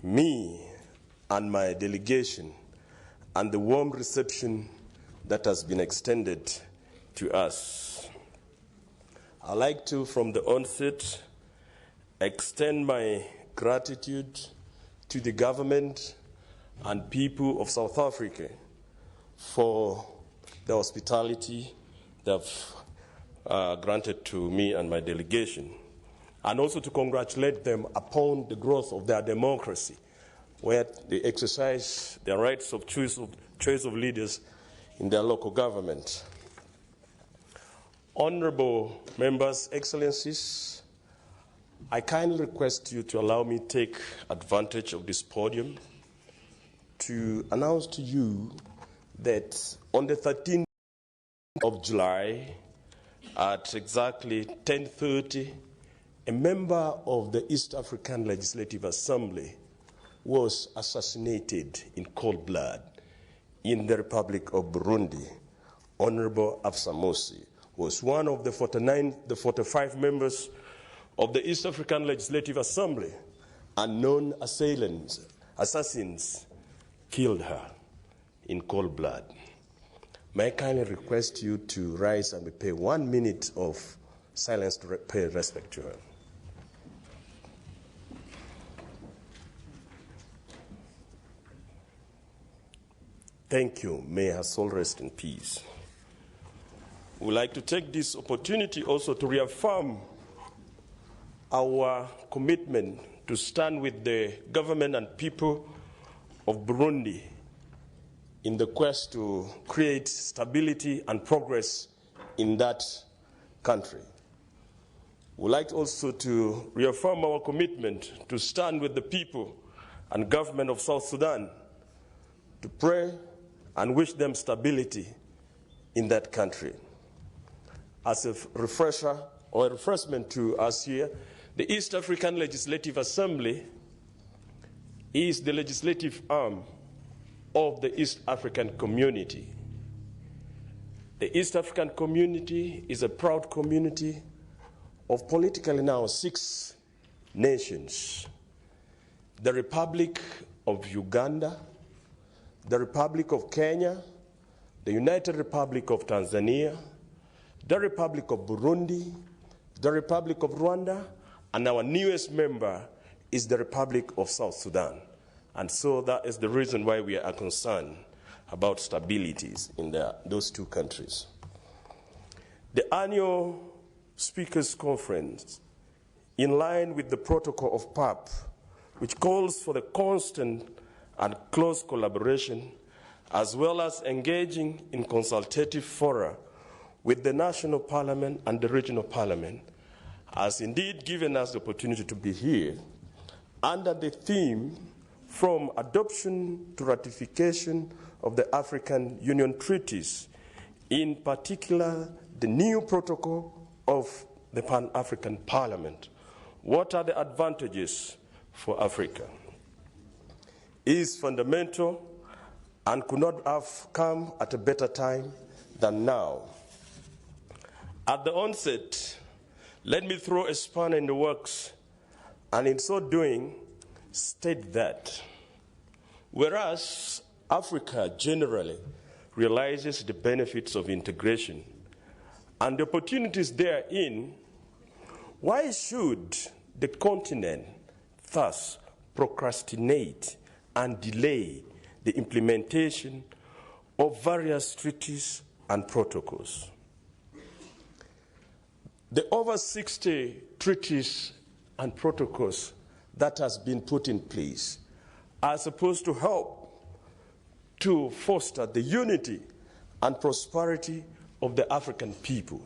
me and my delegation and the warm reception that has been extended to us. I'd like to, from the onset, extend my gratitude to the government and people of South Africa for the hospitality they've granted to me and my delegation, and also to congratulate them upon the growth of their democracy, where they exercise their rights of choice of leaders in their local government. Honorable members, excellencies, I kindly request you to allow me to take advantage of this podium to announce to you that on the 13th of July at exactly 10:30, a member of the East African Legislative Assembly was assassinated in cold blood in the Republic of Burundi. Honorable Afsa Mosi was one of the 45 members of the East African Legislative Assembly, and known assassins killed her in cold blood. May I kindly request you to rise and pay 1 minute of silence to pay respect to her. Thank you. May her soul rest in peace. We would like to take this opportunity also to reaffirm our commitment to stand with the government and people of Burundi in the quest to create stability and progress in that country. We would like also to reaffirm our commitment to stand with the people and government of South Sudan to pray and wish them stability in that country. As a refresher or a refreshment to us here, the East African Legislative Assembly is the legislative arm of the East African community. The East African community is a proud community of politically now 6 nations: the Republic of Uganda, the Republic of Kenya, the United Republic of Tanzania, the Republic of Burundi, the Republic of Rwanda, and our newest member is the Republic of South Sudan. And so that is the reason why we are concerned about stabilities in those 2 countries. The annual Speakers' Conference, in line with the protocol of PAP, which calls for the constant and close collaboration, as well as engaging in consultative fora with the national parliament and the regional parliament, has indeed given us the opportunity to be here under the theme "From Adoption to Ratification of the African Union Treaties," in particular the new protocol of the Pan-African Parliament. What are the advantages for Africa? Is fundamental and could not have come at a better time than now. At the onset, let me throw a spanner in the works, and in so doing, state that whereas Africa generally realizes the benefits of integration and the opportunities therein, why should the continent thus procrastinate and delay the implementation of various treaties and protocols? The over 60 treaties and protocols that has been put in place are supposed to help to foster the unity and prosperity of the African people,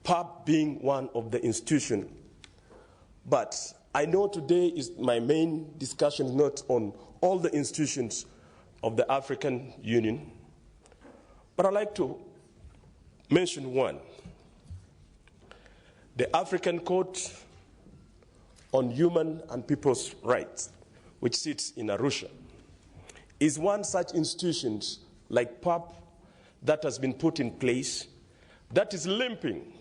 PAP being one of the institutions. But I know today is my main discussion not on all the institutions of the African Union, but I'd like to mention one. The African Court on Human and People's Rights, which sits in Arusha, is one such institution like PAP that has been put in place that is limping.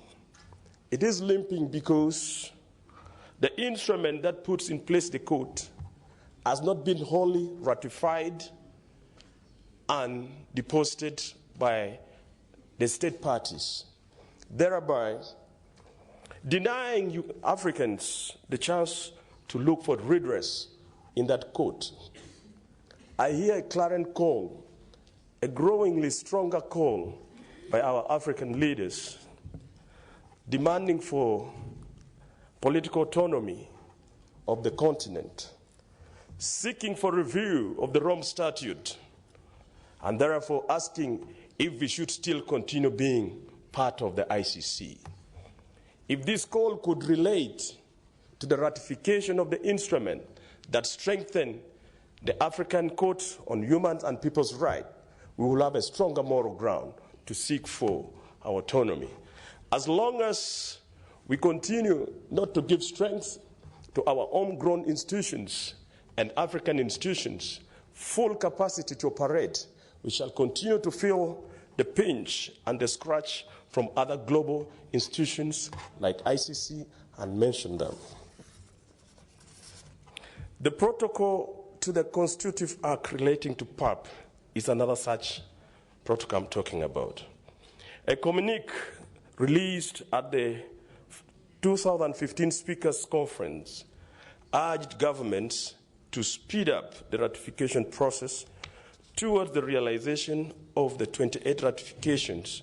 It is limping because the instrument that puts in place the court has not been wholly ratified and deposited by the state parties, thereby denying Africans the chance to look for redress in that court. I hear a clarion call, a growingly stronger call by our African leaders demanding for political autonomy of the continent, seeking for review of the Rome Statute, and therefore asking if we should still continue being part of the ICC. If this call could relate to the ratification of the instrument that strengthened the African Court on Human and People's Rights, we will have a stronger moral ground to seek for our autonomy. As long as we continue not to give strength to our homegrown institutions and African institutions full capacity to operate, we shall continue to feel the pinch and the scratch from other global institutions like ICC and mention them. The protocol to the Constitutive Act relating to PAP is another such protocol I'm talking about. A communique released at the 2015 Speakers Conference urged governments to speed up the ratification process towards the realization of the 28 ratifications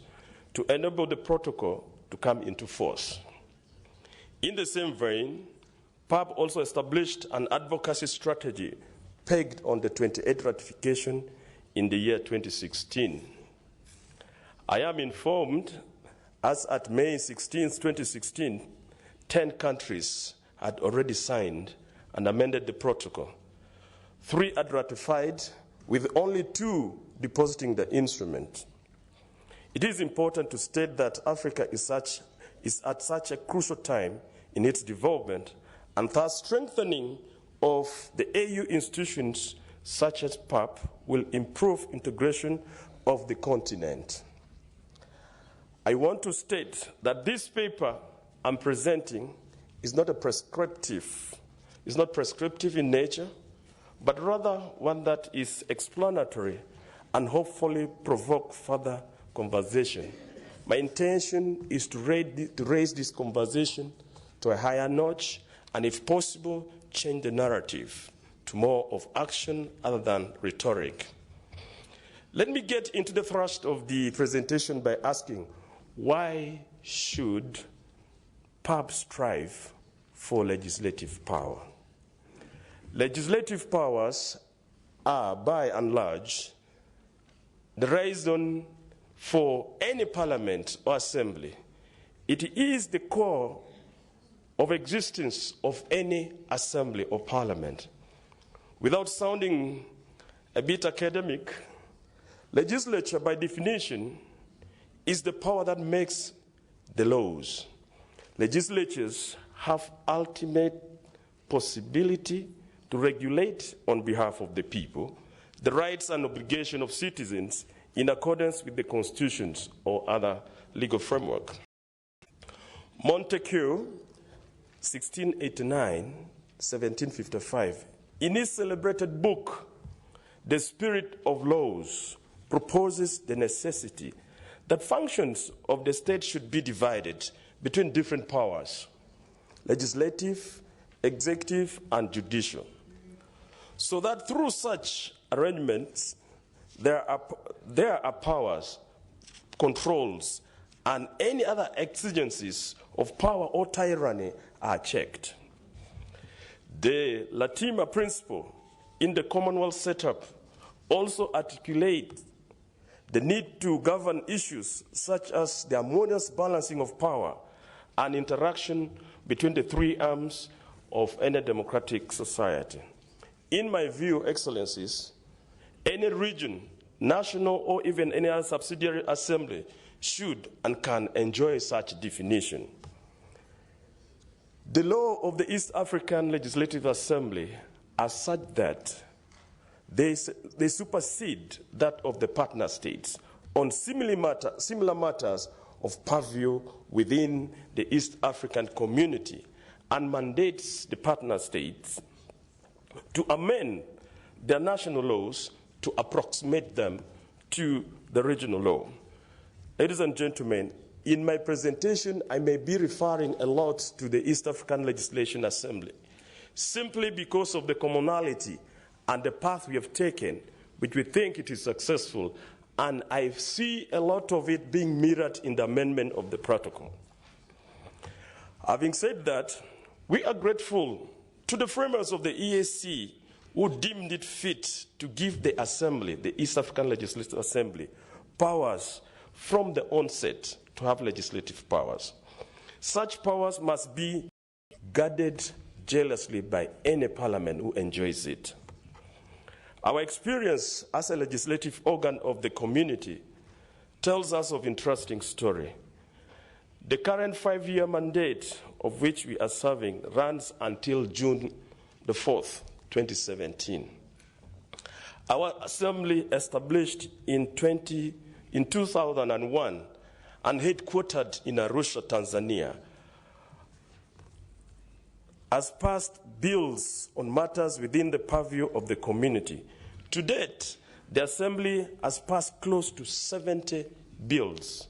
to enable the protocol to come into force. In the same vein, PAP also established an advocacy strategy pegged on the 28 ratification in the year 2016. I am informed, as at May 16, 2016, 10 countries had already signed and amended the protocol. 3 had ratified, with only 2 depositing the instrument. It is important to state that Africa is at such a crucial time in its development, and thus strengthening of the AU institutions such as PAP will improve integration of the continent. I want to state that this paper I'm presenting is not prescriptive in nature, but rather one that is explanatory and hopefully provoke further conversation. My intention is to raise this conversation to a higher notch and, if possible, change the narrative to more of action other than rhetoric. Let me get into the thrust of the presentation by asking, why should PAP strive for legislative power? Legislative powers are, by and large, the reason for any parliament or assembly. It is the core of existence of any assembly or parliament. Without sounding a bit academic, legislature, by definition, is the power that makes the laws. Legislatures have ultimate possibility to regulate on behalf of the people the rights and obligations of citizens in accordance with the constitutions or other legal framework. Montesquieu, 1689-1755, in his celebrated book, The Spirit of Laws, proposes the necessity that functions of the state should be divided between different powers: legislative, executive, and judicial, so that through such arrangements there are powers, controls, and any other exigencies of power or tyranny are checked. The Latimer principle in the Commonwealth setup also articulates the need to govern issues such as the harmonious balancing of power and interaction between the 3 arms of any democratic society. In my view, Excellencies, any region, national, or even any other subsidiary assembly should and can enjoy such definition. The law of the East African Legislative Assembly are such that they supersede that of the partner states on similar matters of purview within the East African community, and mandates the partner states to amend their national laws to approximate them to the regional law. Ladies and gentlemen, in my presentation, I may be referring a lot to the East African Legislation Assembly, simply because of the commonality and the path we have taken, which we think it is successful, and I see a lot of it being mirrored in the amendment of the protocol. Having said that, we are grateful to the framers of the EAC who deemed it fit to give the Assembly, the East African Legislative Assembly, powers from the onset to have legislative powers. Such powers must be guarded jealously by any parliament who enjoys it. Our experience as a legislative organ of the community tells us of an interesting story. The current 5-year mandate of which we are serving runs until June the 4th, 2017. Our assembly, established in 2001 and headquartered in Arusha, Tanzania, has passed bills on matters within the purview of the community. To date, the Assembly has passed close to 70 bills.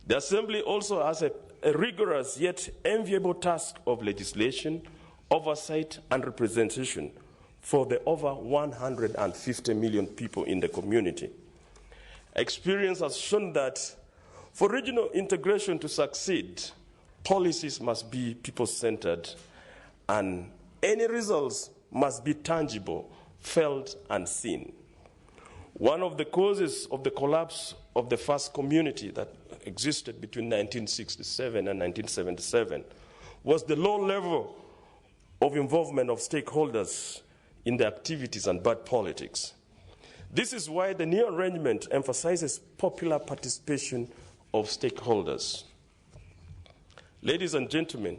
The Assembly also has a rigorous yet enviable task of legislation, oversight, and representation for the over 150 million people in the community. Experience has shown that for regional integration to succeed, policies must be people-centered, and any results must be tangible, felt, and seen. One of the causes of the collapse of the first community that existed between 1967 and 1977 was the low level of involvement of stakeholders in the activities and bad politics. This is why the new arrangement emphasizes popular participation of stakeholders. Ladies and gentlemen,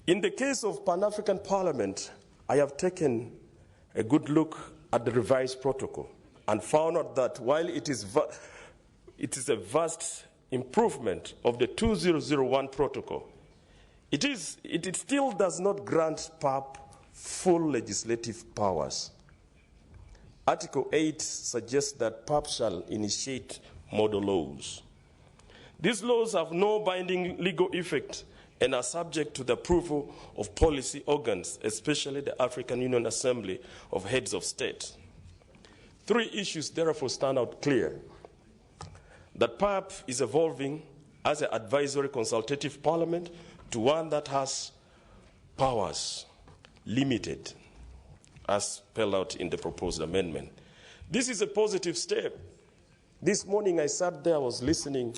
in the case of Pan-African Parliament, I have taken a good look at the revised protocol and found out that while it is a vast improvement of the 2001 protocol, it still does not grant PAP full legislative powers. Article 8 suggests that PAP shall initiate model laws. These laws have no binding legal effect and are subject to the approval of policy organs, especially the African Union Assembly of Heads of State. 3 issues therefore stand out clear. That PAP is evolving as an advisory consultative parliament to one that has powers limited, as spelled out in the proposed amendment. This is a positive step. This morning I sat there, I was listening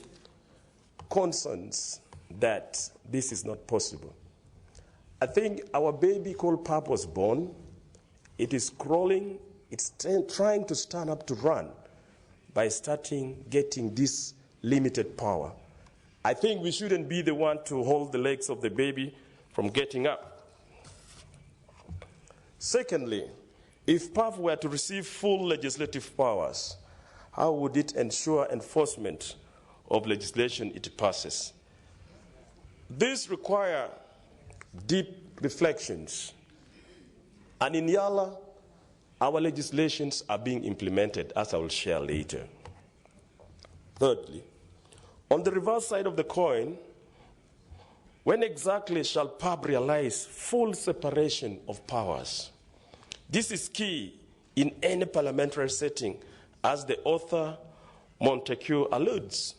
concerns that this is not possible. I think our baby called PAP was born. It is crawling. It's trying to stand up to run by getting this limited power. I think we shouldn't be the one to hold the legs of the baby from getting up. Secondly, if PAP were to receive full legislative powers, how would it ensure enforcement of legislation it passes? This requires deep reflections. And in Yala, our legislations are being implemented, as I will share later. Thirdly, on the reverse side of the coin, when exactly shall PAP realize full separation of powers? This is key in any parliamentary setting, as the author Montesquieu alludes.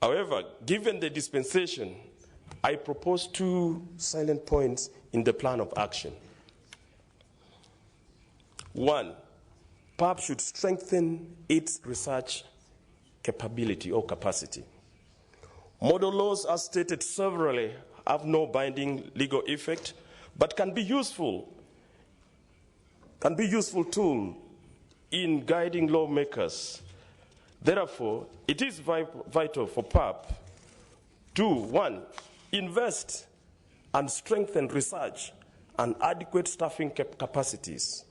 However, given the dispensation, I propose 2 salient points in the plan of action. 1, PAP should strengthen its research capability or capacity. Model laws, as stated severally, have no binding legal effect, but can be useful tool in guiding lawmakers. Therefore, it is vital for PAP to, 1, invest and strengthen research and adequate staffing capacities.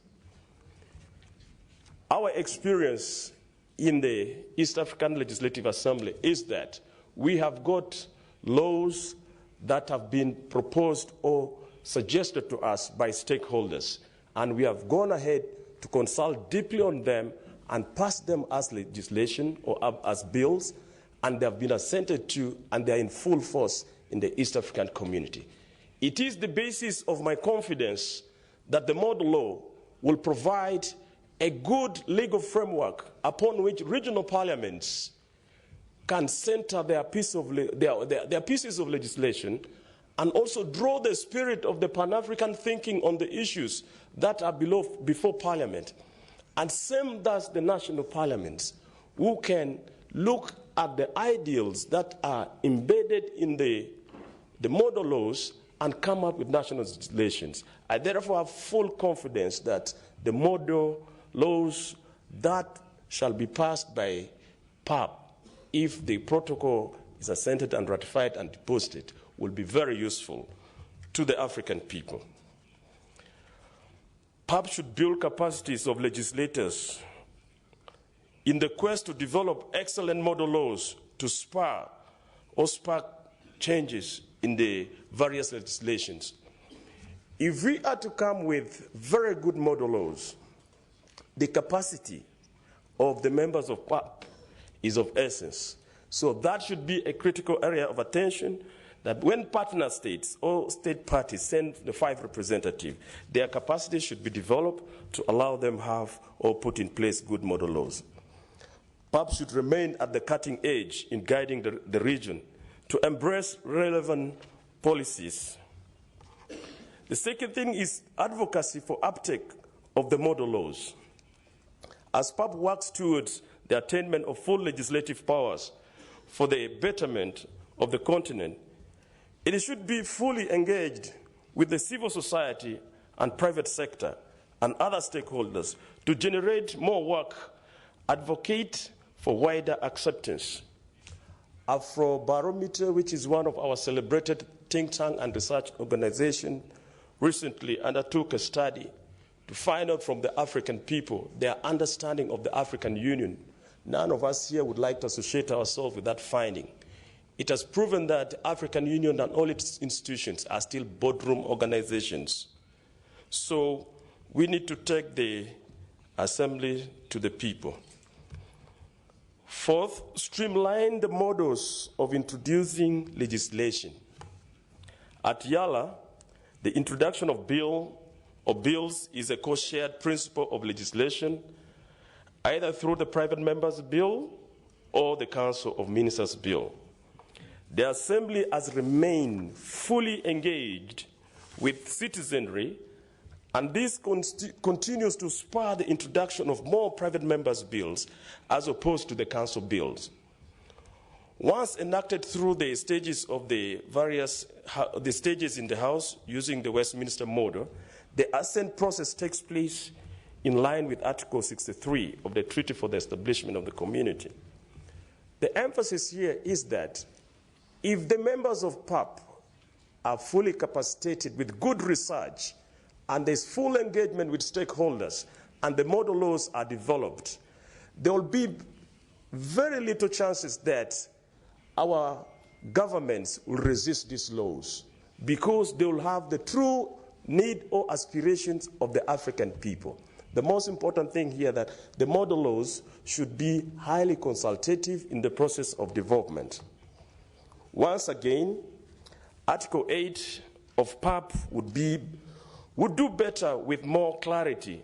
Our experience in the East African Legislative Assembly is that we have got laws that have been proposed or suggested to us by stakeholders, and we have gone ahead to consult deeply on them and pass them as legislation or as bills, and they have been assented to, and they are in full force in the East African community. It is the basis of my confidence that the model law will provide a good legal framework upon which regional parliaments can center their pieces of legislation and also draw the spirit of the Pan-African thinking on the issues that are before Parliament. And same does the national parliaments, who can look at the ideals that are embedded in the model laws and come up with national legislations. I therefore have full confidence that the model laws that shall be passed by PAP, if the protocol is assented and ratified and deposited, will be very useful to the African people. PAP should build capacities of legislators in the quest to develop excellent model laws to spark changes in the various legislations. If we are to come with very good model laws, the capacity of the members of PAP is of essence. So that should be a critical area of attention, that when partner states or state parties send the 5 representatives, their capacity should be developed to allow them have or put in place good model laws. PAP should remain at the cutting edge in guiding the region to embrace relevant policies. The second thing is advocacy for uptake of the model laws. As PAP works towards the attainment of full legislative powers for the betterment of the continent, it should be fully engaged with the civil society and private sector and other stakeholders to generate more work, advocate for wider acceptance. Afrobarometer, which is one of our celebrated think tank and research organizations, recently undertook a study to find out from the African people their understanding of the African Union. None of us here would like to associate ourselves with that finding. It has proven that the African Union and all its institutions are still boardroom organizations. So we need to take the assembly to the people. Fourth, streamline the models of introducing legislation. At YALA, the introduction of bills is a co-shared principle of legislation, either through the private member's bill or the Council of Ministers' bill. The Assembly has remained fully engaged with citizenry, and this continues to spur the introduction of more private members' bills as opposed to the Council bills. Once enacted through the stages of the stages in the House using the Westminster model, the assent process takes place in line with Article 63 of the Treaty for the Establishment of the Community. The emphasis here is that if the members of PAP are fully capacitated with good research and there's full engagement with stakeholders and the model laws are developed, there will be very little chances that our governments will resist these laws because they will have the true need or aspirations of the African people. The most important thing here that the model laws should be highly consultative in the process of development. Once again, Article 8 of PAP would do better with more clarity.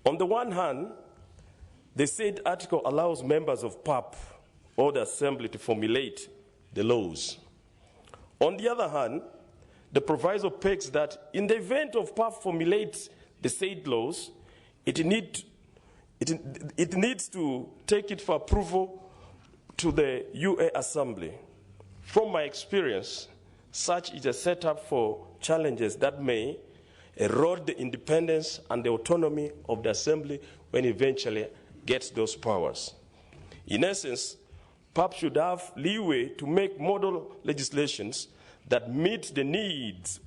On the one hand, the said article allows members of PAP or the Assembly to formulate the laws. On the other hand, the proviso pegs that in the event of PAP formulates the said laws, it needs to take it for approval to the UA Assembly. From my experience, such is a setup for challenges that may erode the independence and the autonomy of the Assembly when it eventually gets those powers. In essence, PAP should have leeway to make model legislations that meet the needs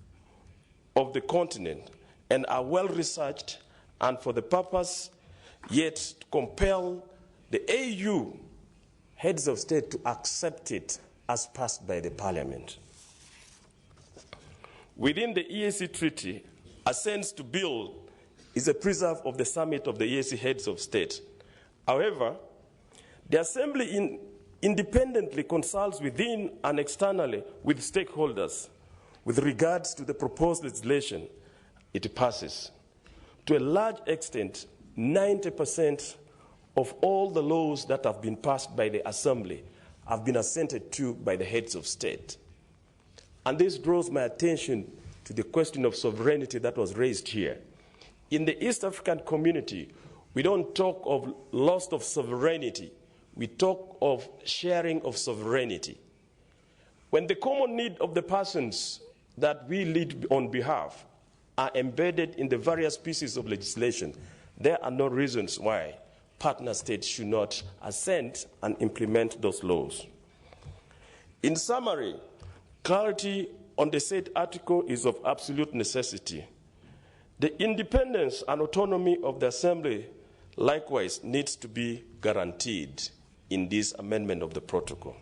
of the continent and are well researched, and for the purpose yet to compel the AU heads of state to accept it as passed by the Parliament. within the EAC Treaty, assents to bill is a preserve of the summit of the EAC heads of state. However, the Assembly independently consults within and externally with stakeholders with regards to the proposed legislation it passes. To a large extent, 90% of all the laws that have been passed by the Assembly have been assented to by the heads of state. And this draws my attention to the question of sovereignty that was raised here. In the East African community, we don't talk of loss of sovereignty. We talk of sharing of sovereignty. When the common need of the persons that we lead on behalf are embedded in the various pieces of legislation, there are no reasons why partner states should not assent and implement those laws. In summary, clarity on the said article is of absolute necessity. The independence and autonomy of the Assembly likewise needs to be guaranteed in this amendment of the protocol.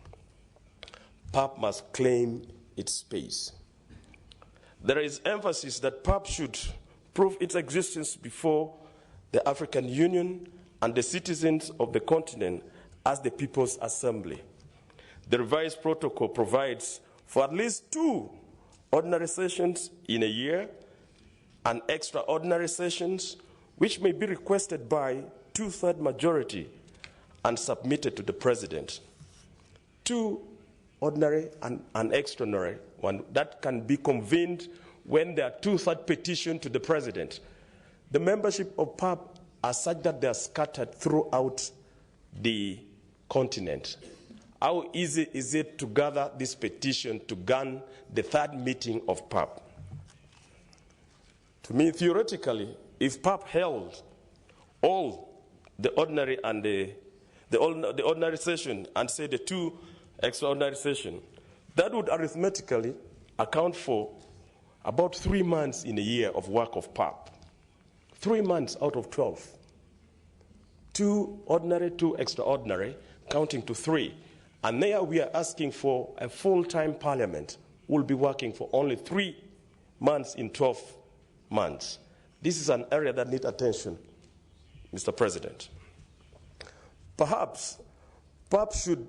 PAP must claim its space. There is emphasis that PAP should prove its existence before the African Union and the citizens of the continent as the People's Assembly. The revised protocol provides for at least 2 ordinary sessions in a year and extraordinary sessions which may be requested by 2/3 majority and submitted to the President. 2 ordinary and extraordinary, one that can be convened when there are 2/3 petition to the President. The membership of PAP are such that they are scattered throughout the continent. How easy is it to gather this petition to gun the 3rd meeting of PAP? To me, theoretically, if PAP held all the ordinary and the ordinary session and say the 2 extraordinary sessions, that would arithmetically account for about 3 months in a year of work of PAP. 3 months out of 12. 2 ordinary, 2 extraordinary, counting to 3. And there we are asking for a full-time parliament who will be working for only 3 months in 12 months. This is an area that needs attention, Mr. President. Perhaps PAP should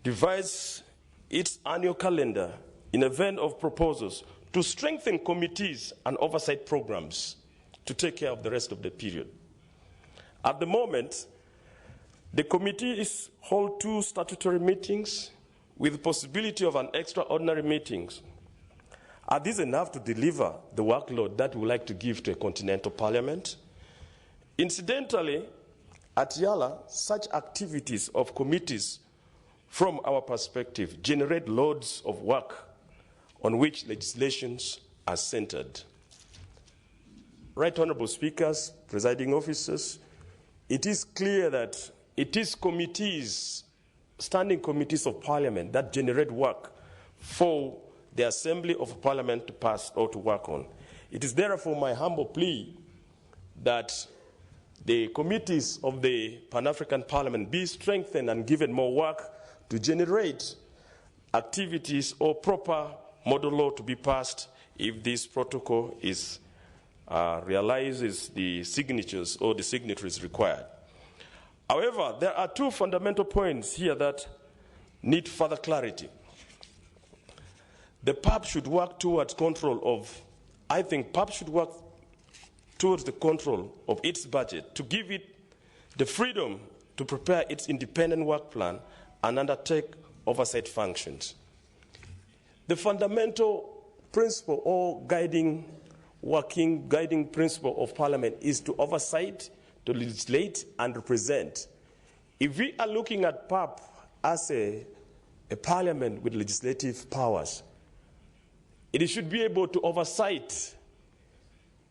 devise its annual calendar in a vein of proposals to strengthen committees and oversight programs to take care of the rest of the period. At the moment, the committees hold 2 statutory meetings with the possibility of an extraordinary meetings. Are these enough to deliver the workload that we would like to give to a continental parliament? Incidentally, at Yala, such activities of committees, from our perspective, generate loads of work on which legislations are centered. Right Honorable Speakers, presiding officers, it is clear that it is committees, standing committees of Parliament that generate work for the Assembly of Parliament to pass or to work on. It is therefore my humble plea that the committees of the Pan-African Parliament be strengthened and given more work to generate activities or proper model law to be passed if this protocol is realizes the signatures or the signatories required. However, there are 2 fundamental points here that need further clarity. The PAP should work towards control of, I think PAP should work towards the control of its budget to give it the freedom to prepare its independent work plan and undertake oversight functions. The fundamental principle or guiding principle of Parliament is to oversight, to legislate and represent. If we are looking at PAP as a Parliament with legislative powers, it should be able to oversight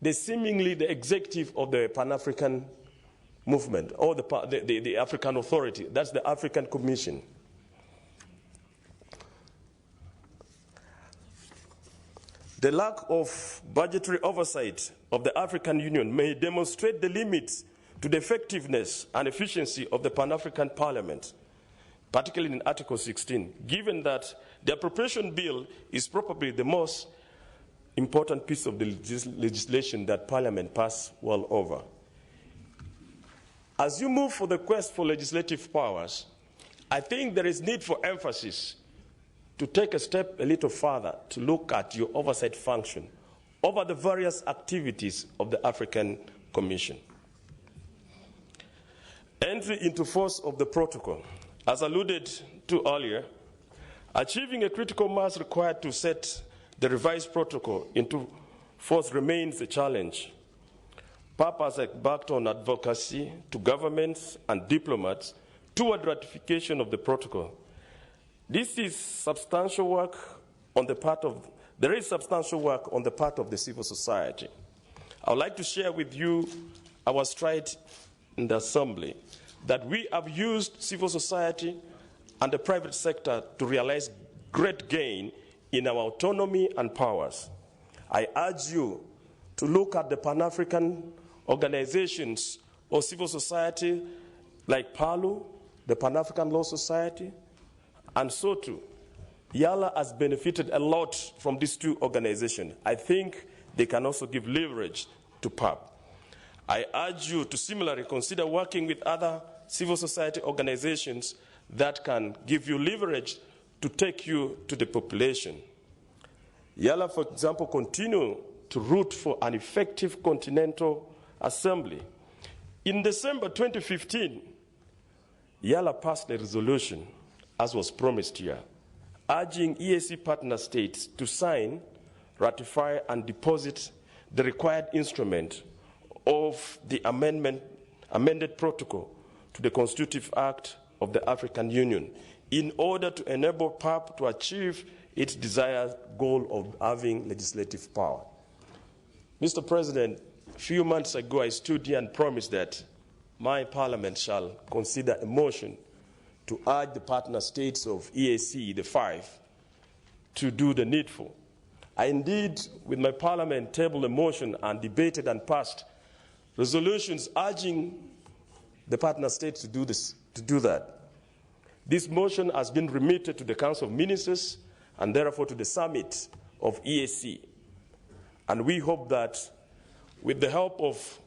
the executive of the Pan-African movement or the African Authority. That's the African Commission. The lack of budgetary oversight of the African Union may demonstrate the limits to the effectiveness and efficiency of the Pan-African Parliament, particularly in Article 16, given that the appropriation bill is probably the most important piece of the legislation that Parliament passed well over. As you move for the quest for legislative powers, I think there is need for emphasis to take a step a little further to look at your oversight function over the various activities of the African Commission. Entry into force of the protocol. As alluded to earlier, achieving a critical mass required to set the revised protocol into force remains a challenge. PAP has embarked on advocacy to governments and diplomats toward ratification of the protocol. There is substantial work on the part of the civil society. I would like to share with you our stride in the Assembly that we have used civil society and the private sector to realize great gain in our autonomy and powers. I urge you to look at the Pan-African organizations of civil society like PALU, the Pan-African Law Society, and so too. YALA has benefited a lot from these two organizations. I think they can also give leverage to PAP. I urge you to similarly consider working with other civil society organizations that can give you leverage to take you to the population. YALA, for example, continue to root for an effective continental assembly. In December 2015, YALA passed a resolution, as was promised here, urging EAC partner states to sign, ratify, and deposit the required instrument of the amended protocol to the Constitutive Act of the African Union in order to enable PAP to achieve its desired goal of having legislative power. Mr. President, a few months ago I stood here and promised that my parliament shall consider a motion to urge the partner states of EAC, the five, to do the needful. I indeed, with my parliament, tabled a motion and debated and passed resolutions urging the partner states to do that. This motion has been remitted to the Council of Ministers and therefore to the summit of EAC. And we hope that with the help of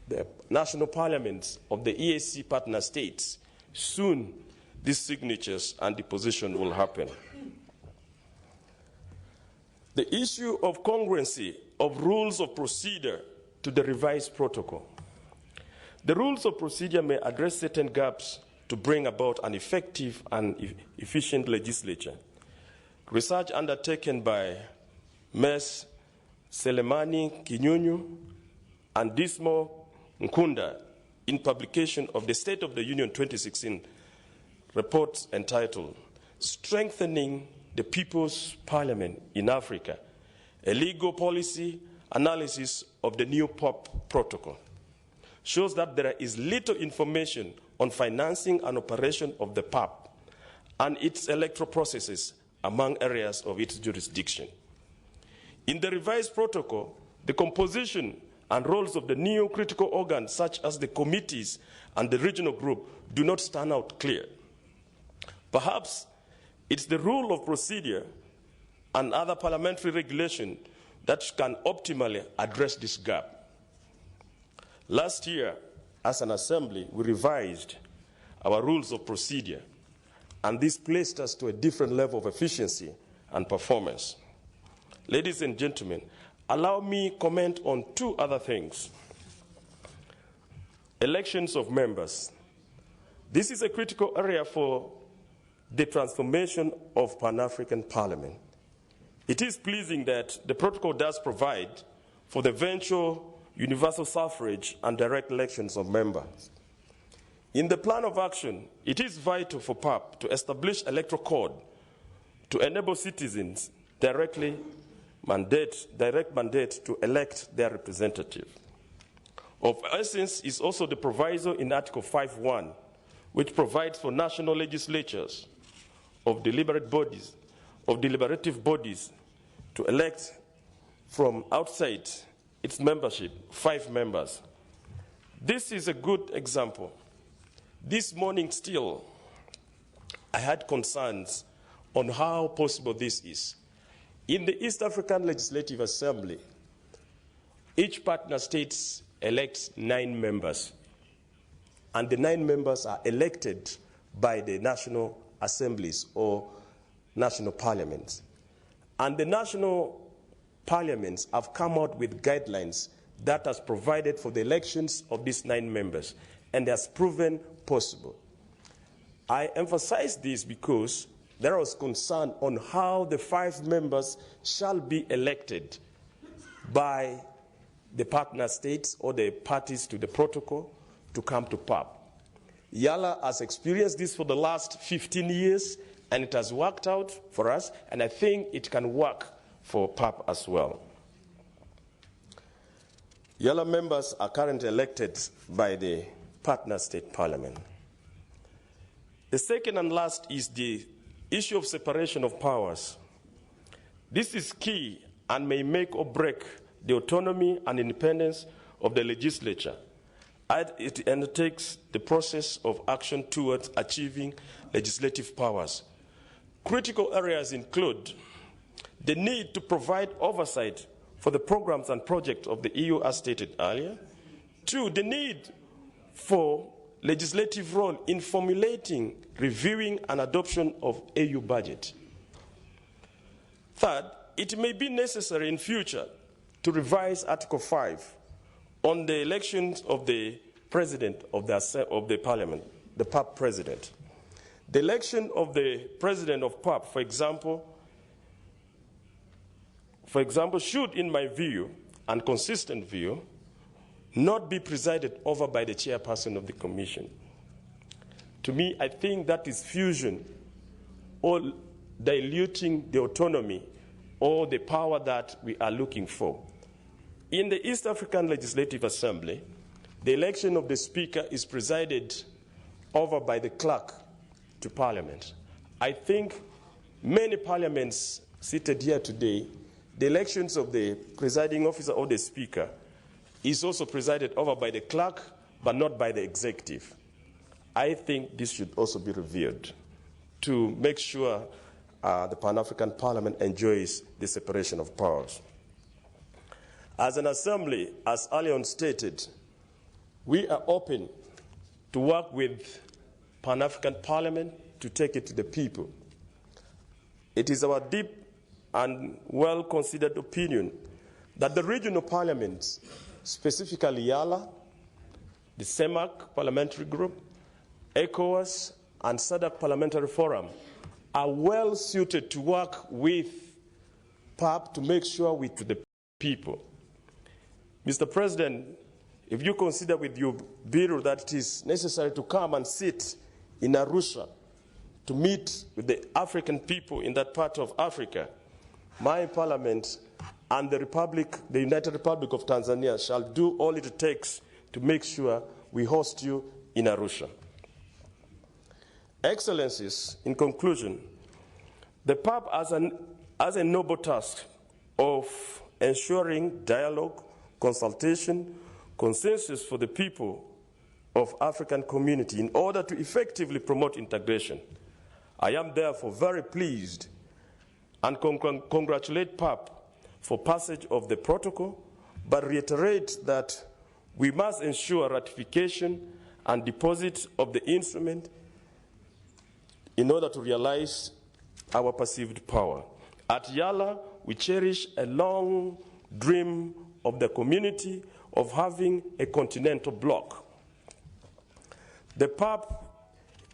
the national parliaments of the EAC partner states, soon these signatures and deposition will happen. The issue of congruency of rules of procedure to the revised protocol. The rules of procedure may address certain gaps to bring about an effective and efficient legislature. Research undertaken by Ms. Selemani Kinyunyu and Dismo Nkunda in publication of the State of the Union 2016 report entitled Strengthening the People's Parliament in Africa, a Legal Policy Analysis of the New POP Protocol, shows that there is little information on financing and operation of the PAP and its electoral processes among areas of its jurisdiction. In the revised protocol, the composition and roles of the new critical organs, such as the committees and the regional group, do not stand out clear. Perhaps it's the rule of procedure and other parliamentary regulation that can optimally address this gap. Last year, as an assembly, we revised our rules of procedure, and this placed us to a different level of efficiency and performance. Ladies and gentlemen, allow me to comment on two other things. Elections of members. This is a critical area for the transformation of Pan-African Parliament. It is pleasing that the protocol does provide for the eventual universal suffrage and direct elections of members. In the plan of action, it is vital for PAP to establish electoral code to enable citizens direct mandate to elect their representative. Of essence is also the proviso in Article 5.1, which provides for national legislatures of deliberative bodies to elect from outside its membership 5 members. This is a good example. This morning still, I had concerns on how possible this is. In the East African Legislative Assembly, each partner state elects 9 members, and the 9 members are elected by the national assemblies or national parliaments. And the national parliaments have come out with guidelines that has provided for the elections of these 9 members, and has proven possible. I emphasize this because there was concern on how the 5 members shall be elected by the partner states or the parties to the protocol to come to PAP. Yala has experienced this for the last 15 years, and it has worked out for us, and I think it can work for PAP as well. Yala members are currently elected by the partner state parliament. The second and last is the issue of separation of powers. This is key and may make or break the autonomy and independence of the legislature as it undertakes the process of action towards achieving legislative powers. Critical areas include the need to provide oversight for the programs and projects of the EU as stated earlier. 2, the need for legislative role in formulating, reviewing, and adoption of EU budget. 3rd, it may be necessary in future to revise Article 5 on the elections of the president of the parliament, the PAP president. The election of the president of PAP, for example, should, in my view, and consistent view, not be presided over by the chairperson of the commission. To me, I think that is fusion or diluting the autonomy or the power that we are looking for. In the East African Legislative Assembly, the election of the Speaker is presided over by the clerk to Parliament. I think many parliaments seated here today, the elections of the presiding officer or the Speaker is also presided over by the clerk, but not by the executive. I think this should also be reviewed to make sure the Pan-African Parliament enjoys the separation of powers. As an assembly, as earlier on stated, we are open to work with Pan-African Parliament to take it to the people. It is our deep and well-considered opinion that the regional parliaments, specifically Yala, the CEMAC Parliamentary Group, ECOWAS, and SADC Parliamentary Forum, are well suited to work with PAP to make sure we to the people. Mr. President, if you consider with your bureau that it is necessary to come and sit in Arusha to meet with the African people in that part of Africa, my parliament and the United Republic of Tanzania shall do all it takes to make sure we host you in Arusha. Excellencies, in conclusion, the PAP has a noble task of ensuring dialogue, consultation, consensus for the people of African community in order to effectively promote integration. I am therefore very pleased and congratulate PAP for passage of the protocol, but reiterate that we must ensure ratification and deposit of the instrument in order to realize our perceived power. At Yala, we cherish a long dream of the community of having a continental bloc. The PAP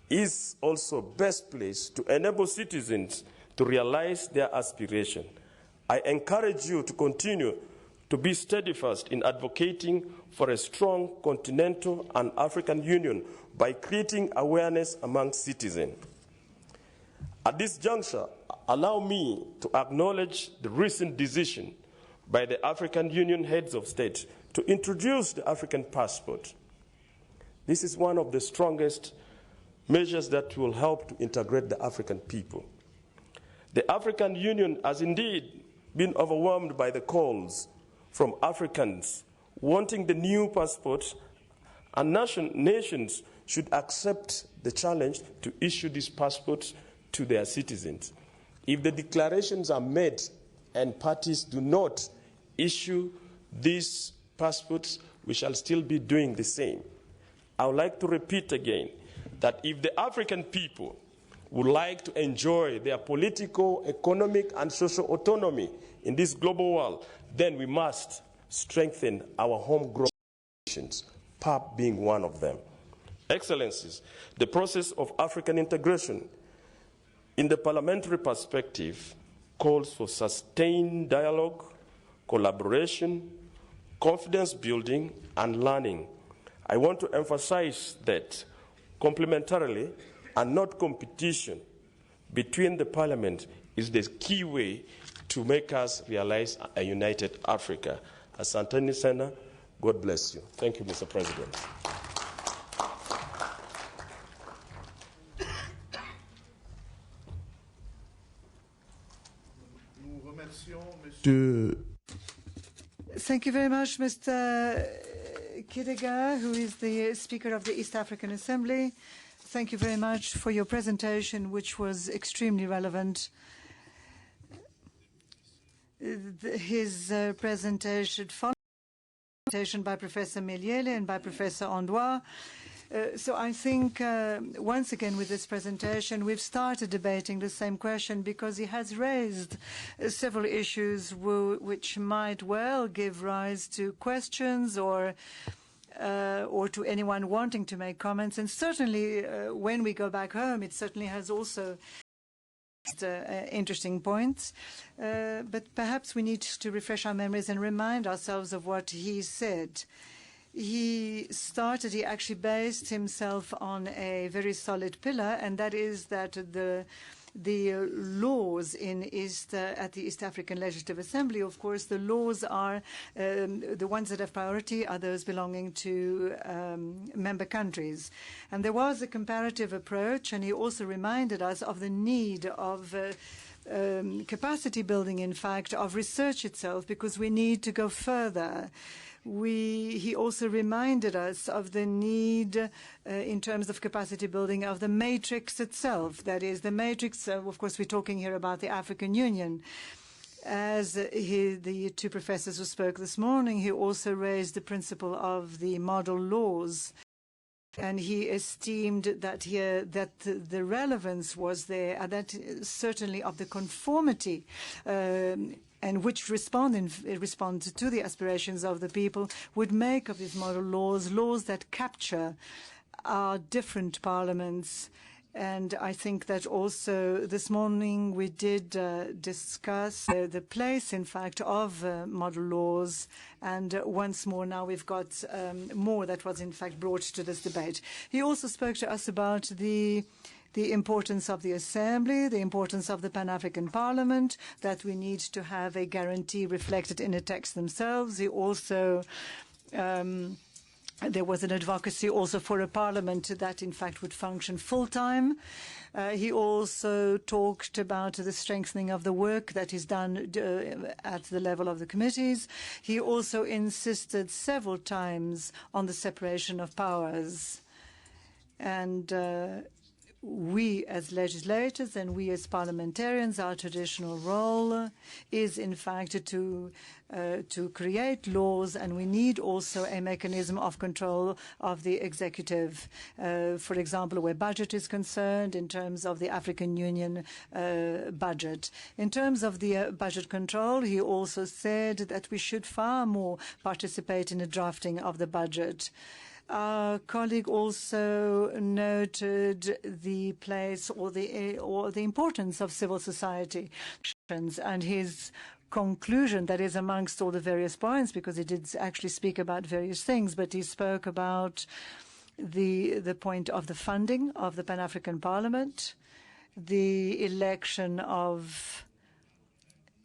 is also best placed to enable citizens to realize their aspiration. I encourage you to continue to be steadfast in advocating for a strong continental and African union by creating awareness among citizens. At this juncture, allow me to acknowledge the recent decision by the African Union heads of state to introduce the African passport. This is one of the strongest measures that will help to integrate the African people. The African Union has indeed been overwhelmed by the calls from Africans wanting the new passport, and nations should accept the challenge to issue these passports to their citizens. If the declarations are made and parties do not issue these passports, we shall still be doing the same. I would like to repeat again that if the African people would like to enjoy their political, economic, and social autonomy in this global world, then we must strengthen our homegrown nations, PAP being one of them. Excellencies, the process of African integration in the parliamentary perspective calls for sustained dialogue, collaboration, confidence building, and learning. I want to emphasize that complementarily and not competition between the parliament is the key way to make us realize a united Africa. Asanteni sana, God bless you. Thank you, Mr. President. Thank you very much, Mr. Kidega, who is the Speaker of the East African Assembly. Thank you very much for your presentation, which was extremely relevant. His presentation followed by Professor Meliele and by Professor Ondoa. So I think, once again, with this presentation, we've started debating the same question because he has raised several issues which might well give rise to questions or to anyone wanting to make comments. And certainly, when we go back home, it certainly has also interesting points. But perhaps we need to refresh our memories and remind ourselves of what he said. He actually based himself on a very solid pillar, and that is that the laws at the East African Legislative Assembly, of course, the laws are the ones that have priority are those belonging to member countries. And there was a comparative approach, and he also reminded us of the need of capacity building, in fact, of research itself, because we need to go further. He also reminded us of the need, in terms of capacity building, of the matrix itself. That is, the matrix, of course, we're talking here about the African Union. As the two professors who spoke this morning, he also raised the principle of the model laws. And he esteemed that the relevance was there, and that certainly of the conformity and which respond to the aspirations of the people, would make of these model laws that capture our different parliaments. And I think that also this morning we did discuss the place, in fact, of model laws. And once more now we've got more that was, in fact, brought to this debate. He also spoke to us about the importance of the Assembly, the importance of the Pan-African Parliament, that we need to have a guarantee reflected in the text themselves. He also there was an advocacy also for a parliament that, in fact, would function full-time. He also talked about the strengthening of the work that is done at the level of the committees. He also insisted several times on the separation of powers. And we as legislators and we as parliamentarians, our traditional role is, in fact, to create laws, and we need also a mechanism of control of the executive. For example, where budget is concerned, in terms of the African Union budget. In terms of the budget control, he also said that we should far more participate in the drafting of the budget. Our colleague also noted the place or the importance of civil society, and his conclusion, that is amongst all the various points, because he did actually speak about various things, but he spoke about the point of the funding of the Pan-African Parliament, the election of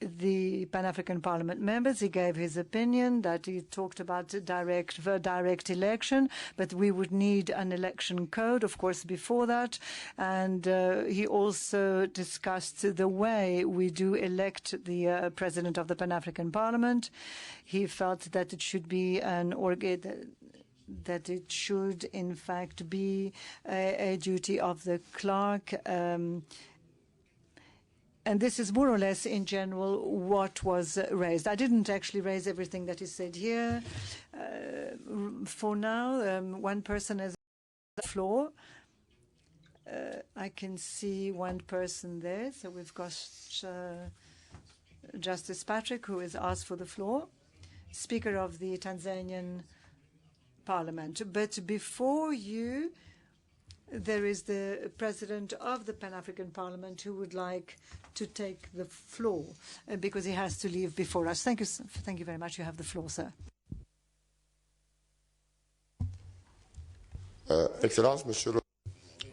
the Pan-African Parliament members. He gave his opinion that he talked about direct election, but we would need an election code, of course, before that. And he also discussed the way we do elect the president of the Pan-African Parliament. He felt that it should be that it should, in fact, be a duty of the clerk. And this is more or less, in general, what was raised. I didn't actually raise everything that is said here. For now, one person has the floor. I can see one person there. So we've got Justice Patrick, who has asked for the floor, Speaker of the Tanzanian Parliament. But before you, there is the President of the Pan-African Parliament who would like to take the floor because he has to leave before us. Thank you. Thank you very much. You have the floor, sir.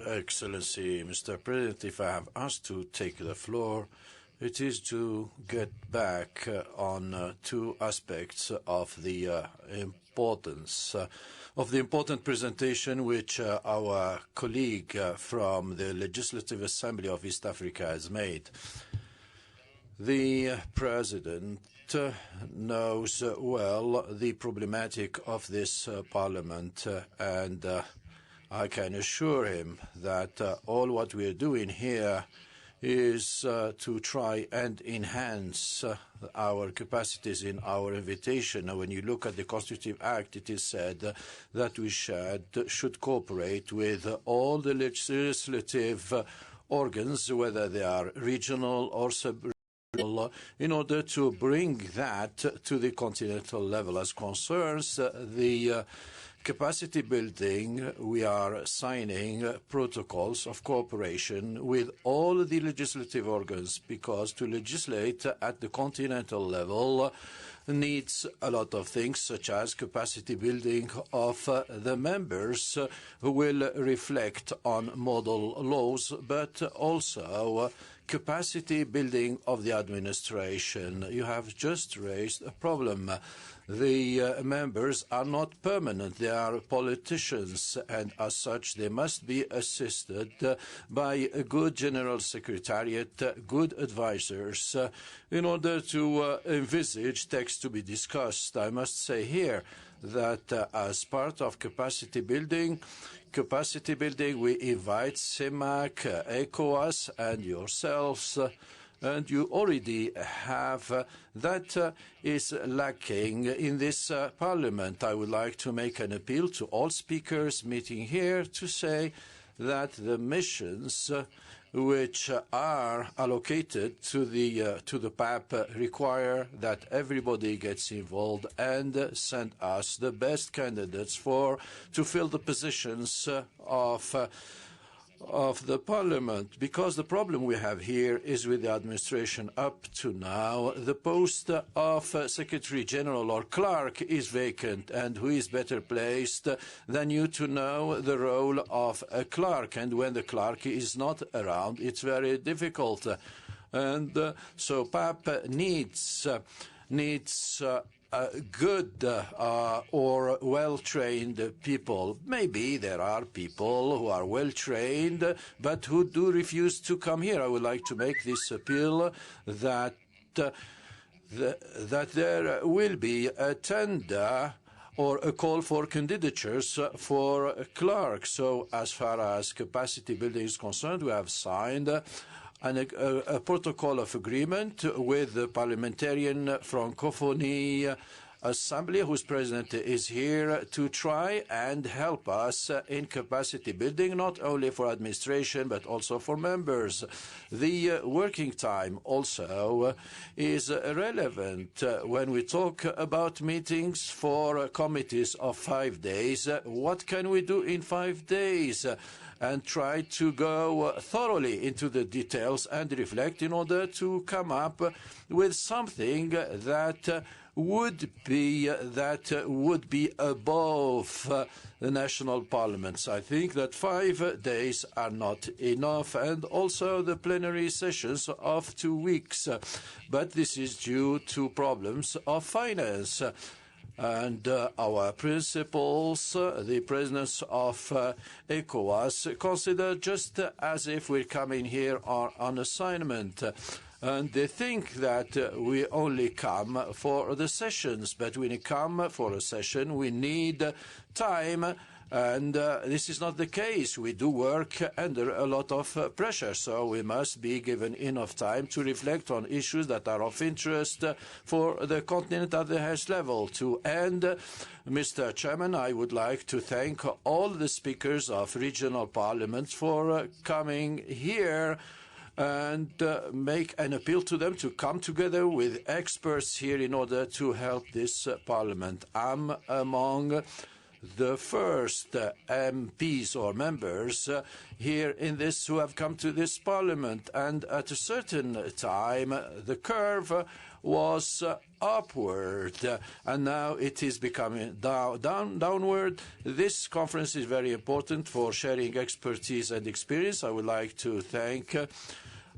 Excellency, Mr. President, if I have asked to take the floor, it is to get back on two aspects of the importance of the important presentation which our colleague from the Legislative Assembly of East Africa has made. The President knows well the problematic of this Parliament, and I can assure him that all what we are doing here is to try and enhance our capacities in our invitation. Now, when you look at the Constitutive Act, it is said that we should cooperate with all the legislative organs, whether they are regional or sub-regional, in order to bring that to the continental level. As concerns the capacity building, we are signing protocols of cooperation with all the legislative organs, because to legislate at the continental level needs a lot of things, such as capacity building of the members who will reflect on model laws, but also capacity building of the administration. You have just raised a problem. The members are not permanent. They are politicians, and as such, they must be assisted by a good general secretariat, good advisors, in order to envisage texts to be discussed. I must say here that as part of capacity building, we invite CEMAC, ECOWAS, and yourselves, and you already have that is lacking in this Parliament. I would like to make an appeal to all speakers meeting here to say that the missions which are allocated to the PAP require that everybody gets involved and send us the best candidates to fill the positions of the Parliament, because the problem we have here is with the administration. Up to now, the post of Secretary General or Clerk is vacant, and who is better placed than you to know the role of a clerk? And when the clerk is not around, it's very difficult. And so PAP needs good or well-trained people. Maybe there are people who are well-trained but who do refuse to come here. I would like to make this appeal that there will be a tender or a call for candidatures for clerks. So as far as capacity building is concerned, we have signed a protocol of agreement with the Parliamentarian Francophonie Assembly, whose president is here to try and help us in capacity building, not only for administration but also for members. The working time also is relevant when we talk about meetings for committees of 5 days. What can we do in 5 days? And try to go thoroughly into the details and reflect in order to come up with something that would be above the national parliaments. I think that 5 days are not enough, and also the plenary sessions of 2 weeks. But this is due to problems of finance. And our principals, the presidents of ECOWAS, consider just as if we're coming here on assignment. And they think that we only come for the sessions, but when we come for a session, we need time. And this is not the case. We do work under a lot of pressure, so we must be given enough time to reflect on issues that are of interest for the continent at the highest level. To end, Mr. Chairman, I would like to thank all the speakers of regional parliaments for coming here and make an appeal to them to come together with experts here in order to help this parliament. I'm among the first MPs or members here in this who have come to this parliament, and at a certain time the curve was upward, and now it is becoming downward. This conference is very important for sharing expertise and experience. I would like to thank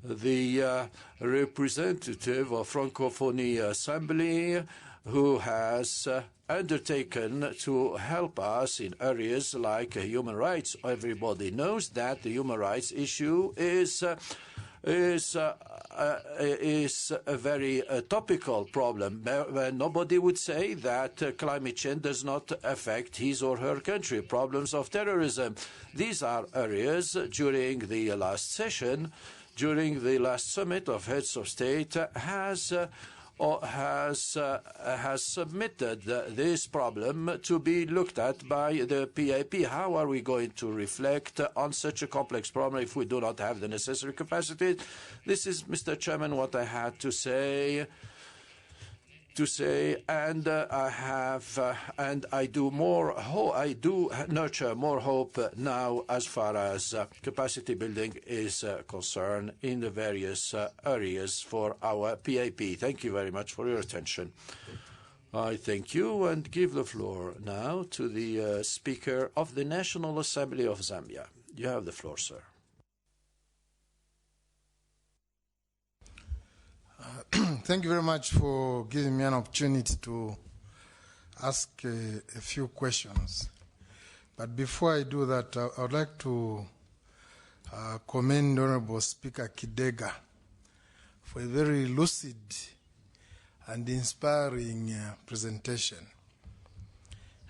the representative of Francophonie Assembly, who has undertaken to help us in areas like human rights. Everybody knows that the human rights issue is a very topical problem. Nobody would say that climate change does not affect his or her country. Problems of terrorism. These are areas during the last session, during the last summit of heads of state, has submitted this problem to be looked at by the PAP. How are we going to reflect on such a complex problem if we do not have the necessary capacity? This is, Mr. Chairman, what I had to say. And I do nurture more hope now as far as capacity building is concerned in the various areas for our PAP. Thank you very much for your attention. I thank you and give the floor now to the Speaker of the National Assembly of Zambia. You have the floor, sir. Thank you very much for giving me an opportunity to ask a few questions. But before I do that, I would like to commend Honorable Speaker Kidega for a very lucid and inspiring presentation.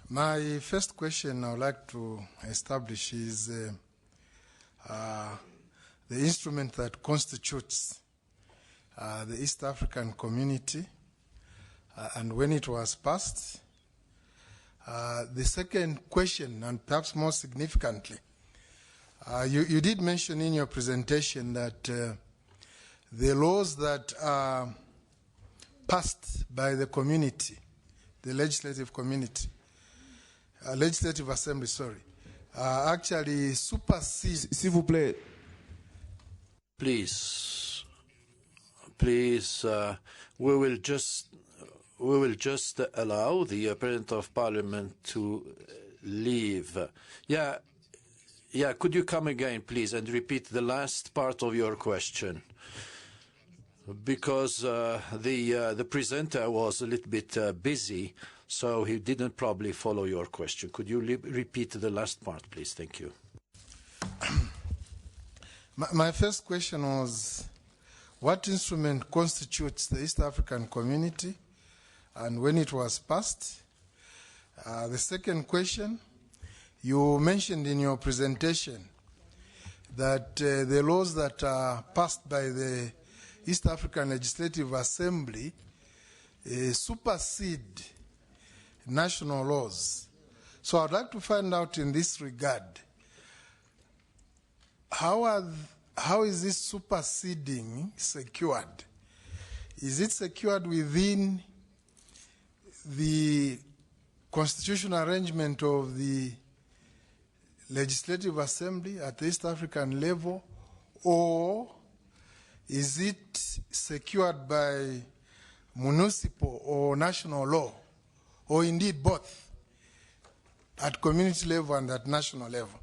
My first question I would like to establish is the instrument that constitutes the East African Community and when it was passed. The second question, and perhaps more significantly, you did mention in your presentation that the laws that are passed by the community, the legislative community, legislative assembly, actually supersede. S'il vous plaît. Please, we will just allow the President of Parliament to leave. Yeah, could you come again, please, and repeat the last part of your question? Because the presenter was a little bit busy, so he didn't probably follow your question. Could you repeat the last part, please? Thank you. My first question was, what instrument constitutes the East African Community and when it was passed? The second question, you mentioned in your presentation that the laws that are passed by the East African Legislative Assembly supersede national laws. So I'd like to find out in this regard, how is this superseding secured? Is it secured within the constitutional arrangement of the Legislative Assembly at the East African level, or is it secured by municipal or national law, or indeed both, at community level and at national level?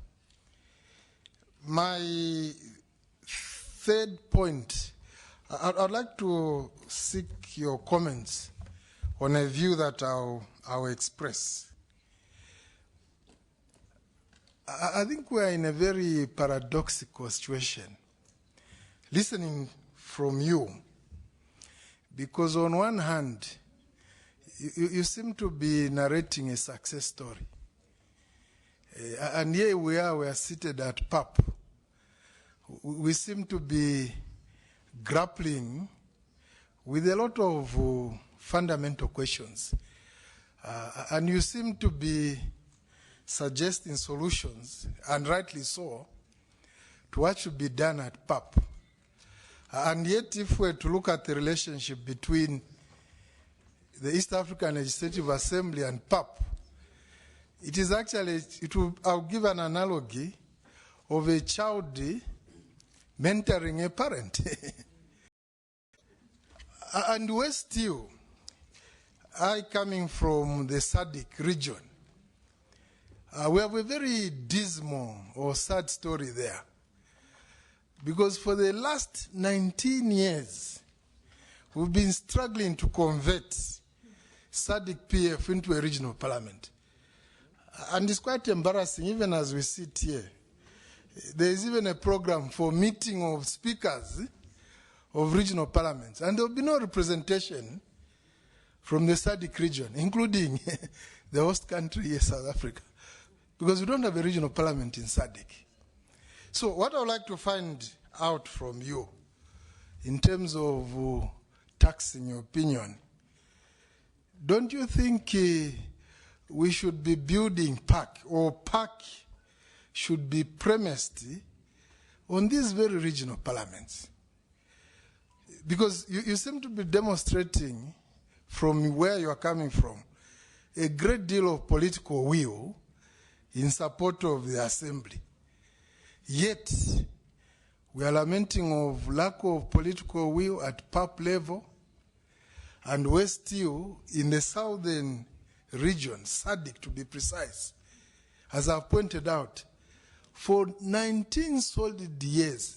My third point, I'd like to seek your comments on a view that I'll express. I think we're in a very paradoxical situation. Listening from you, because on one hand, you seem to be narrating a success story. And here we are seated at PAP. We seem to be grappling with a lot of fundamental questions. And you seem to be suggesting solutions, and rightly so, to what should be done at PAP. And yet, if we're to look at the relationship between the East African Legislative Assembly and PAP, it is actually, I'll give an analogy of a child mentoring a parent. And we're still, I coming from the SADC region, we have a very dismal or sad story there. Because for the last 19 years, we've been struggling to convert SADC PF into a regional parliament. And it's quite embarrassing, even as we sit here. There is even a program for meeting of speakers of regional parliaments. And there will be no representation from the SADC region, including the host country here, South Africa, because we don't have a regional parliament in SADC. So what I would like to find out from you, in terms of taxing your opinion, don't you think we should be building PAC, or PAC should be premised on these very regional parliaments? Because you seem to be demonstrating, from where you are coming from, a great deal of political will in support of the assembly. Yet, we are lamenting of lack of political will at PAP level, and we're still in the southern region, SADC to be precise, as I've pointed out, for 19 solid years,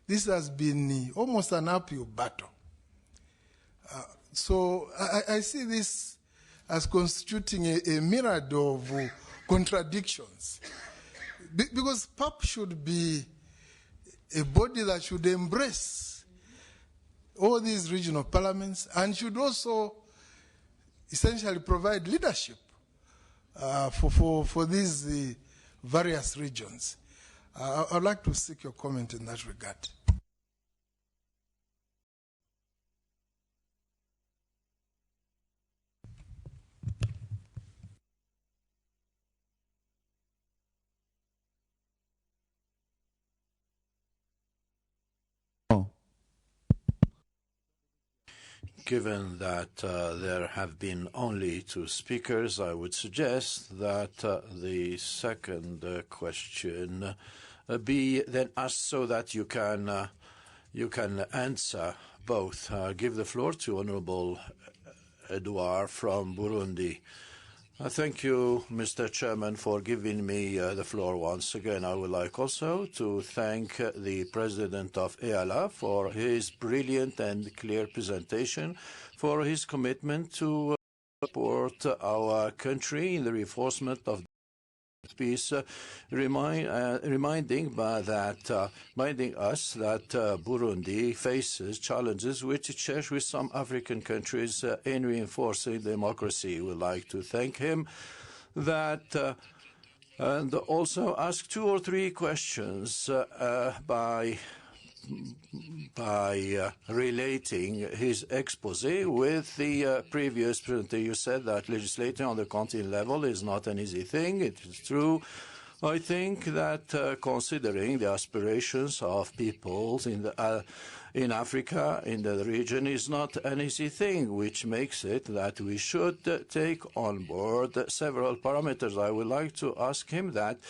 this has been almost an uphill battle. So I see this as constituting a myriad of contradictions. Because PAP should be a body that should embrace all these regional parliaments and should also essentially provide leadership for these various regions. I'd like to seek your comment in that regard. Given that there have been only 2 speakers, I would suggest that the second question be then asked so that you can answer both. Give the floor to Honorable Edouard from Burundi. Thank you, Mr. Chairman, for giving me the floor once again. I would like also to thank the President of EALA for his brilliant and clear presentation, for his commitment to support our country in the reinforcement of peace, reminding us that Burundi faces challenges which it shares with some African countries in reinforcing democracy. We would like to thank him and also ask 2 or 3 questions by relating his expose with the previous presentation. You said that legislating on the continent level is not an easy thing. It is true. I think that considering the aspirations of peoples in Africa, in the region, is not an easy thing, which makes it that we should take on board several parameters. I would like to ask him that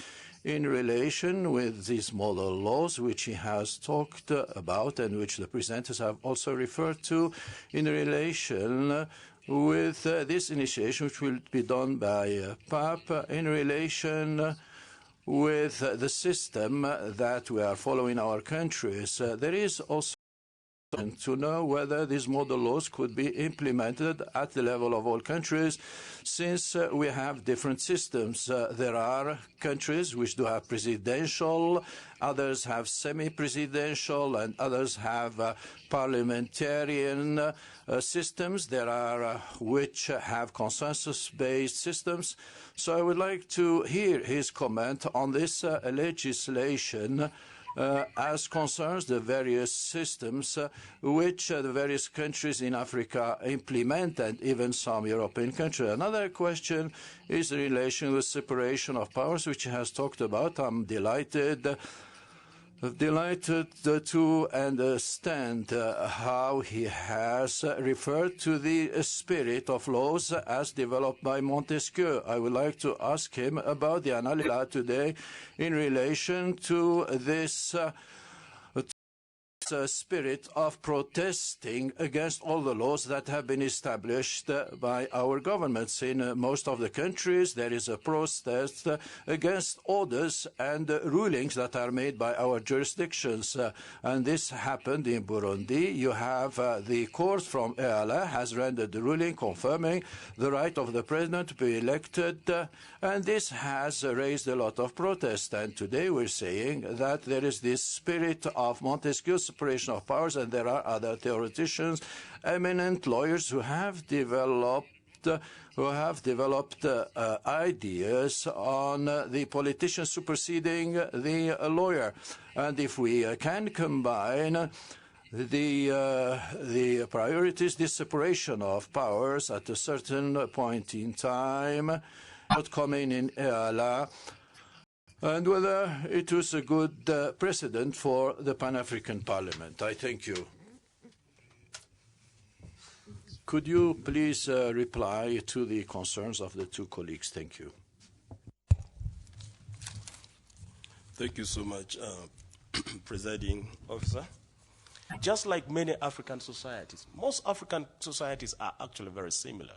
in relation with these model laws, which he has talked about and which the presenters have also referred to, in relation with this initiation, which will be done by PAP, in relation with the system that we are following in our countries. There is also and to know whether these model laws could be implemented at the level of all countries, since we have different systems. There are countries which do have presidential, others have semi-presidential, and others have parliamentarian systems. There are which have consensus-based systems. So I would like to hear his comment on this legislation as concerns the various systems which the various countries in Africa implement, and even some European countries. Another question is in relation with separation of powers, which he has talked about. I'm delighted to understand how he has referred to the spirit of laws as developed by Montesquieu. I would like to ask him about the analysis today in relation to this spirit of protesting against all the laws that have been established by our governments. In most of the countries, there is a protest against orders and rulings that are made by our jurisdictions. And this happened in Burundi. You have the court from EALA has rendered the ruling confirming the right of the president to be elected, and this has raised a lot of protest. And today we're saying that there is this spirit of Montesquieu's separation of powers, and there are other theoreticians, eminent lawyers who have developed ideas on the politician superseding the lawyer. And if we can combine the priorities, this separation of powers at a certain point in time, outcoming in EALA, and whether it was a good precedent for the Pan-African Parliament. I thank you. Could you please reply to the concerns of the two colleagues? Thank you. Thank you so much, Presiding Officer. Just like many African societies, most African societies are actually very similar.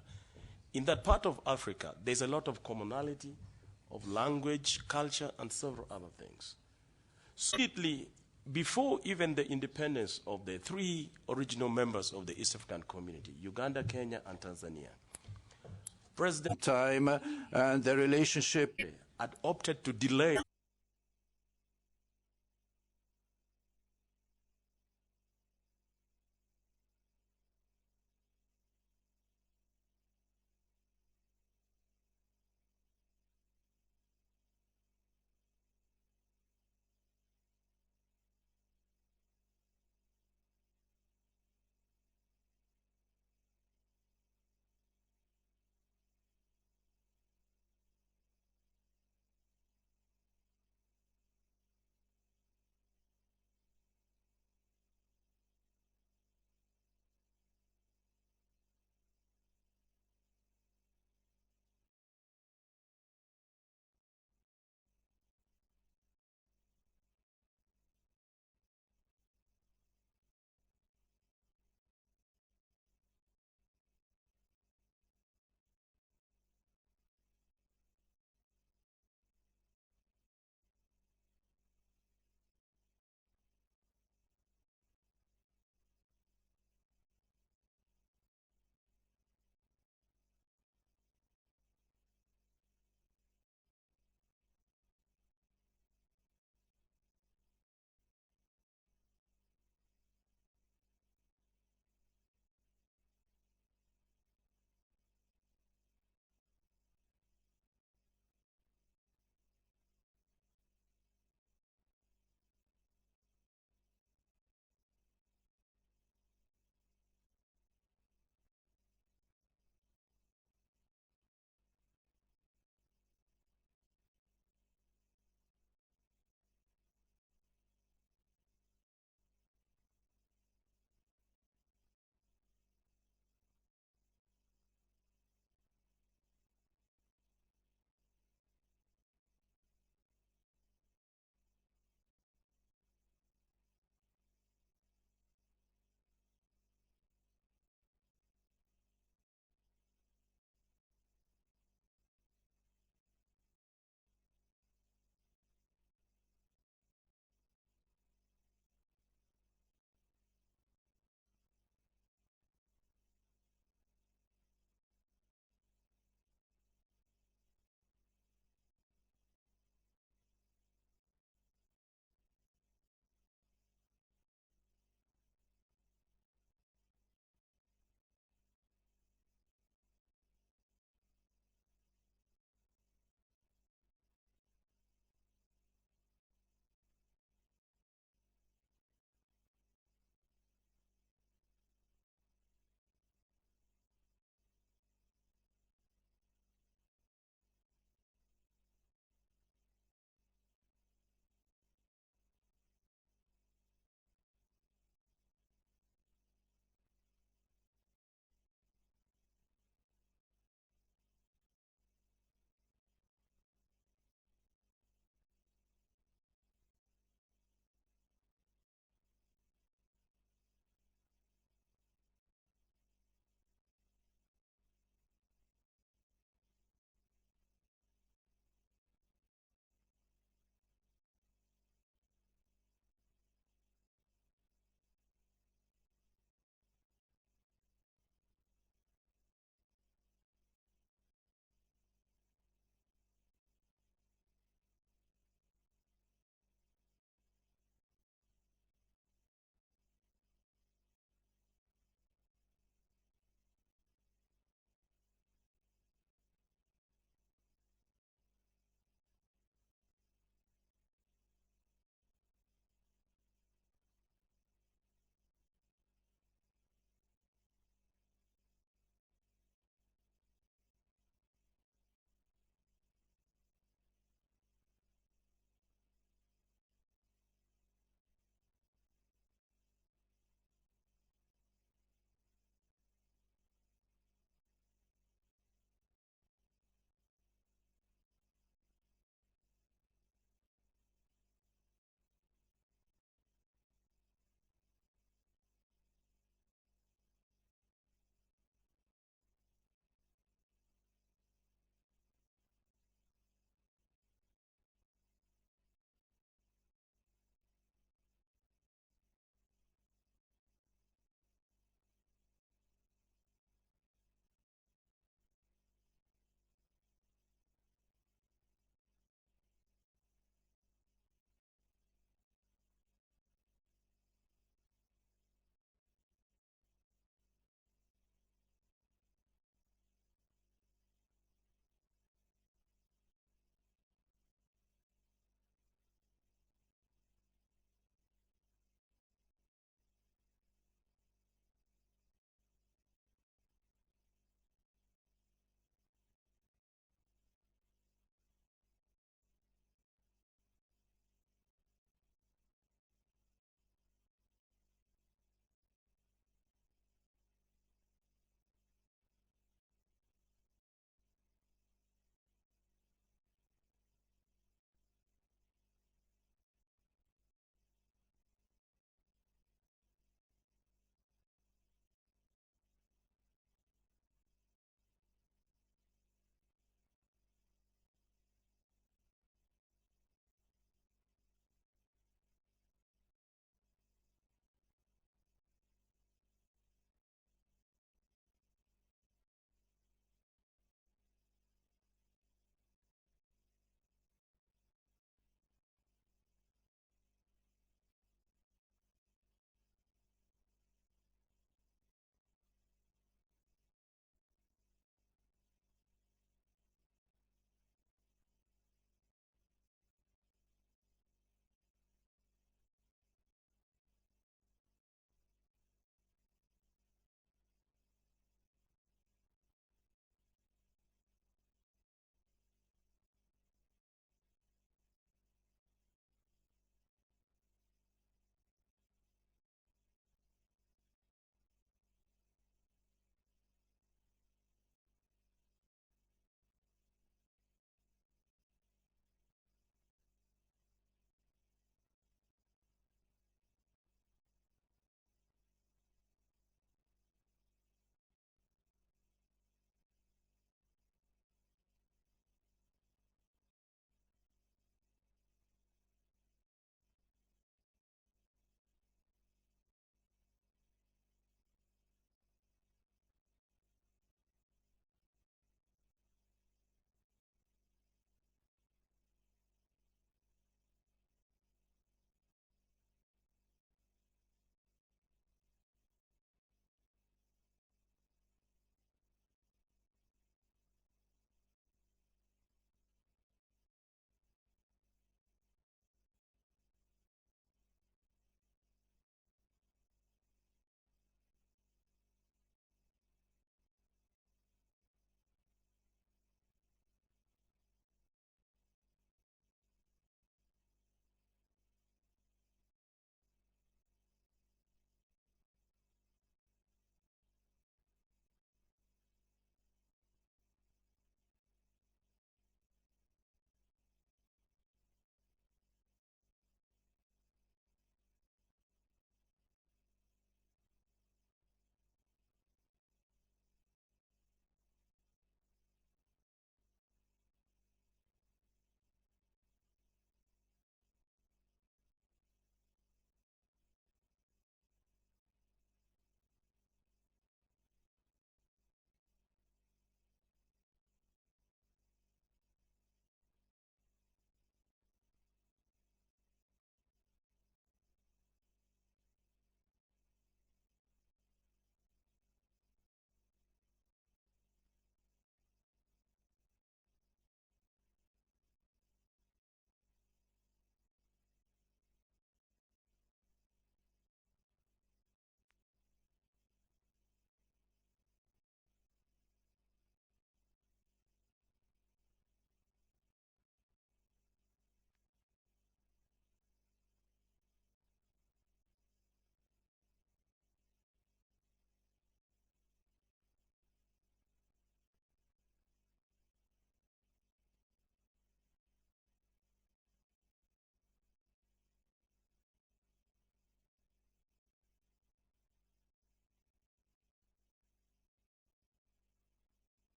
In that part of Africa, there's a lot of commonality of language, culture, and several other things. Sweetly, before even the independence of the three original members of the East African Community, Uganda, Kenya, and Tanzania, President time and the relationship had opted to delay